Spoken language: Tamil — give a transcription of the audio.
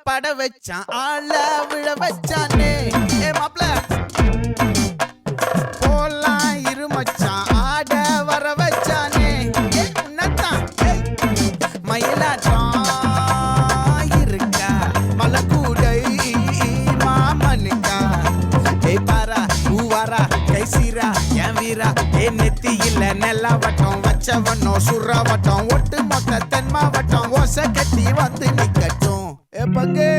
பட வச்சான் ஆள விழ வச்சானே ஏ மாப்ள போலாம் இருமச்சான் ஆட வர வச்சானே ஏ உன்னத்தான் மயிலாட்டம் இருக்கா மலக்கூடை மாமனுக்கா ஏ பாரா பூவாரா கைசீரா என் வீரா ஏ நெத்தி இல்ல நெல்லா வட்டம் வச்சவனோ சுறா வட்டம் ஒட்டு மொத்த தென் மாவட்டம் ஓசை கட்டி வந்து நிக்கட்டும் ஏ பங்கே